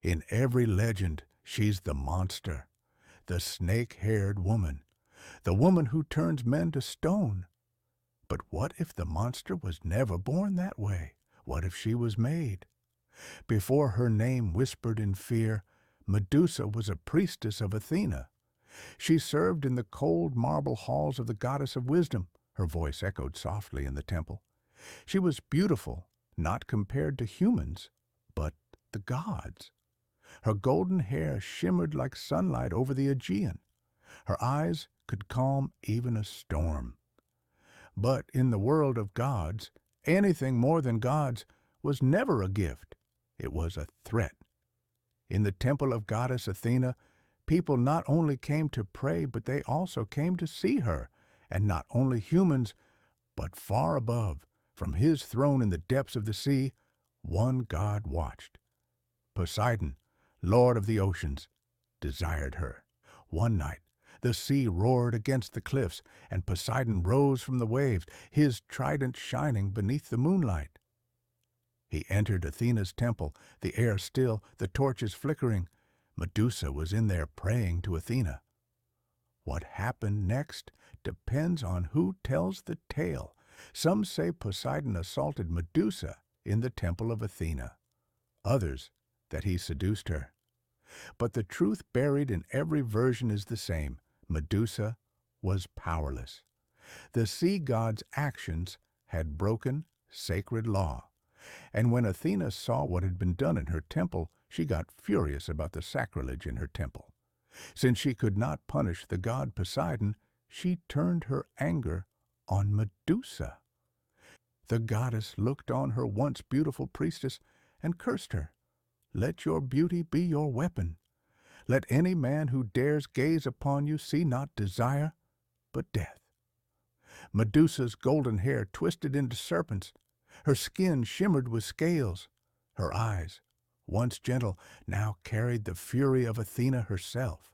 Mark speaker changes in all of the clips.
Speaker 1: In every legend, she's the monster, the snake-haired woman, the woman who turns men to stone. But what if the monster was never born that way? What if she was made? Before her name whispered in fear, Medusa was a priestess of Athena. She served in the cold marble halls of the goddess of wisdom. Her voice echoed softly in the temple. She was beautiful, not compared to humans, but the gods. Her golden hair shimmered like sunlight over the Aegean. Her eyes could calm even a storm. But in the world of gods, anything more than gods was never a gift. It was a threat. In the temple of goddess Athena, people not only came to pray, but they also came to see her, and not only humans, but far above, from his throne in the depths of the sea, one god watched. Poseidon, lord of the oceans, desired her. One night, the sea roared against the cliffs, and Poseidon rose from the waves, his trident shining beneath the moonlight. He entered Athena's temple, the air still, the torches flickering. Medusa was in there praying to Athena. What happened next depends on who tells the tale. Some say Poseidon assaulted Medusa in the temple of Athena. Others, that he seduced her. But the truth buried in every version is the same. Medusa was powerless. The sea god's actions had broken sacred law. And when Athena saw what had been done in her temple, she got furious about the sacrilege in her temple. Since she could not punish the god Poseidon, she turned her anger on Medusa. The goddess looked on her once beautiful priestess and cursed her. Let your beauty be your weapon. Let any man who dares gaze upon you see not desire, but death. Medusa's golden hair twisted into serpents. Her skin shimmered with scales. Her eyes, once gentle, now carried the fury of Athena herself.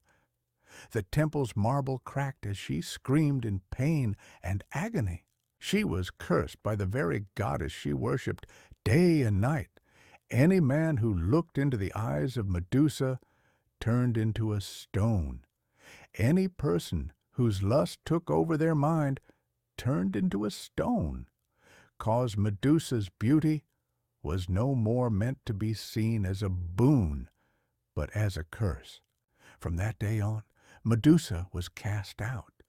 Speaker 1: The temple's marble cracked as she screamed in pain and agony. She was cursed by the very goddess she worshipped day and night. Any man who looked into the eyes of Medusa turned into a stone. Any person whose lust took over their mind turned into a stone. 'Cause Medusa's beauty was no more meant to be seen as a boon, but as a curse. From that day on, Medusa was cast out.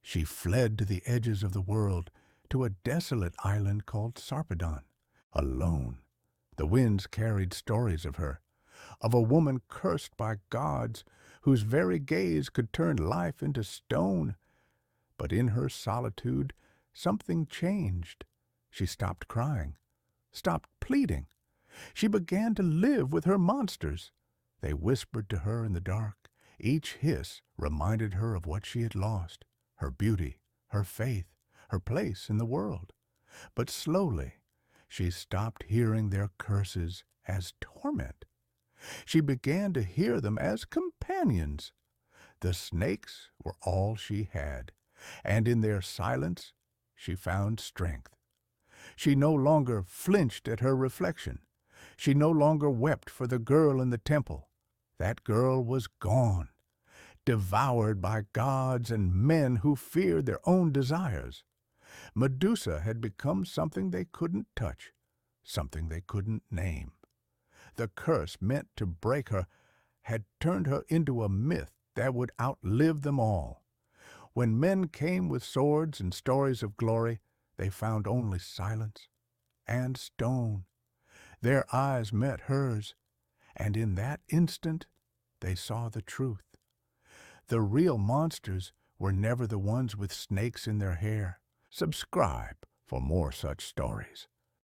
Speaker 1: She fled to the edges of the world, to a desolate island called Sarpedon, alone. The winds carried stories of her, of a woman cursed by gods, whose very gaze could turn life into stone. But in her solitude, something changed. She stopped crying, stopped pleading. She began to live with her monsters. They whispered to her in the dark. Each hiss reminded her of what she had lost, her beauty, her faith, her place in the world. But slowly, she stopped hearing their curses as torment. She began to hear them as companions. The snakes were all she had, and in their silence she found strength. She no longer flinched at her reflection. She no longer wept for the girl in the temple. That girl was gone, devoured by gods and men who feared their own desires. Medusa had become something they couldn't touch, something they couldn't name. The curse meant to break her had turned her into a myth that would outlive them all. When men came with swords and stories of glory, they found only silence and stone. Their eyes met hers, and in that instant they saw the truth. The real monsters were never the ones with snakes in their hair. Subscribe for more such stories.